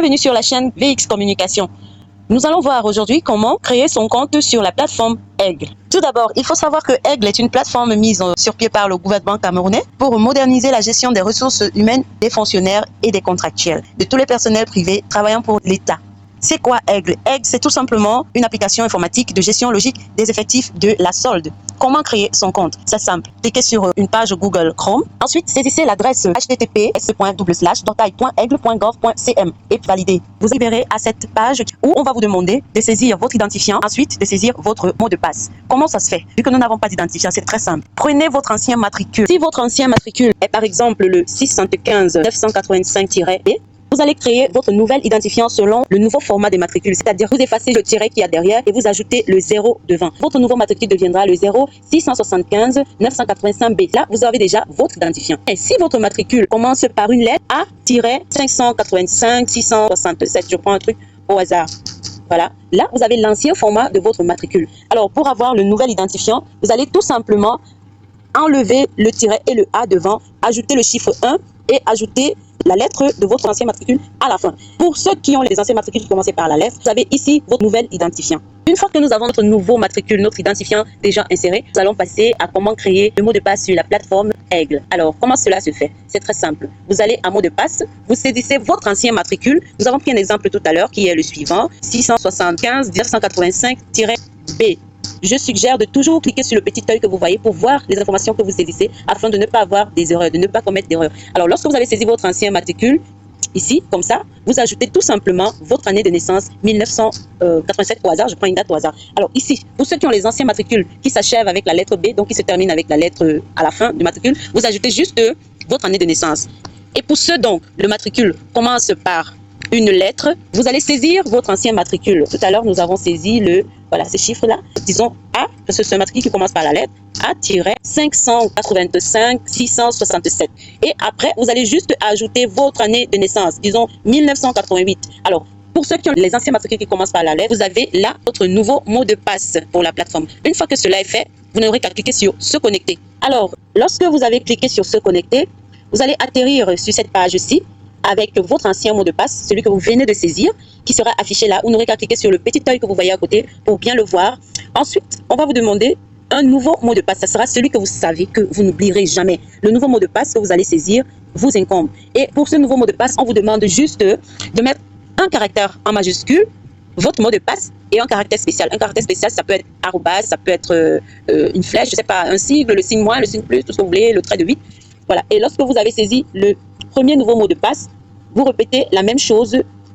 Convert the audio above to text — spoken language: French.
Bienvenue sur la chaîne VX Communication. Nous allons voir aujourd'hui comment créer son compte sur la plateforme Aigle. Tout d'abord, il faut savoir que Aigle est une plateforme mise sur pied par le gouvernement camerounais pour moderniser la gestion des ressources humaines des fonctionnaires et des contractuels, de tous les personnels privés travaillant pour l'État. C'est quoi Aigle? Aigle, c'est tout simplement une application informatique de gestion logique des effectifs de la solde. Comment créer son compte? C'est simple. Cliquez sur une page Google Chrome. Ensuite, saisissez l'adresse https://aigle.gov.cm et validez. Vous verrez à cette page où on va vous demander de saisir votre identifiant, ensuite de saisir votre mot de passe. Comment ça se fait? Vu que nous n'avons pas d'identifiant, c'est très simple. Prenez votre ancien matricule. Si votre ancien matricule est par exemple le 615 985-B, vous allez créer votre nouvel identifiant selon le nouveau format des matricules, c'est-à-dire vous effacez le tiret qu'il y a derrière et vous ajoutez le 0 devant. Votre nouveau matricule deviendra le 0675 985B. Là, vous avez déjà votre identifiant. Et si votre matricule commence par une lettre A-585 667, je prends un truc au hasard. Voilà, là, vous avez l'ancien format de votre matricule. Alors, pour avoir le nouvel identifiant, vous allez tout simplement enlever le tiret et le A devant, ajouter le chiffre 1 et ajouter la lettre de votre ancien matricule à la fin. Pour ceux qui ont les anciens matricules qui commencent par la lettre, vous avez ici votre nouvel identifiant. Une fois que nous avons notre nouveau matricule, notre identifiant déjà inséré, nous allons passer à comment créer le mot de passe sur la plateforme Aigle. Alors, comment cela se fait? C'est très simple. Vous allez à mot de passe, vous saisissez votre ancien matricule. Nous avons pris un exemple tout à l'heure qui est le suivant, 675 985-B. Je suggère de toujours cliquer sur le petit œil que vous voyez pour voir les informations que vous saisissez afin de ne pas avoir des erreurs, de ne pas commettre d'erreurs. Alors, lorsque vous avez saisi votre ancien matricule, ici, comme ça, vous ajoutez tout simplement votre année de naissance, 1987 au hasard, je prends une date au hasard. Alors ici, pour ceux qui ont les anciens matricules qui s'achèvent avec la lettre B, donc qui se terminent avec la lettre à la fin du matricule, vous ajoutez juste votre année de naissance. Et pour ceux donc, le matricule commence par une lettre, vous allez saisir votre ancien matricule. Tout à l'heure, nous avons saisi voilà, ces chiffres-là. Disons A, parce que c'est un matricule qui commence par la lettre, A-585 667. Et après, vous allez juste ajouter votre année de naissance, disons 1988. Alors, pour ceux qui ont les anciens matricules qui commencent par la lettre, vous avez là votre nouveau mot de passe pour la plateforme. Une fois que cela est fait, vous n'aurez qu'à cliquer sur se connecter. Alors, lorsque vous avez cliqué sur se connecter, vous allez atterrir sur cette page-ci avec votre ancien mot de passe, celui que vous venez de saisir, qui sera affiché là. Vous n'aurez qu'à cliquer sur le petit œil que vous voyez à côté pour bien le voir. Ensuite, on va vous demander un nouveau mot de passe. Ça sera celui que vous savez que vous n'oublierez jamais. Le nouveau mot de passe que vous allez saisir vous incombe. Et pour ce nouveau mot de passe, on vous demande juste de mettre un caractère en majuscule, votre mot de passe, et un caractère spécial. Un caractère spécial, ça peut être arrobase, ça peut être une flèche, je sais pas, un sigle, le signe moins, le signe plus, tout ce que vous voulez, le trait de 8. Voilà. Et lorsque vous avez saisi le premier nouveau mot de passe, vous répétez la même chose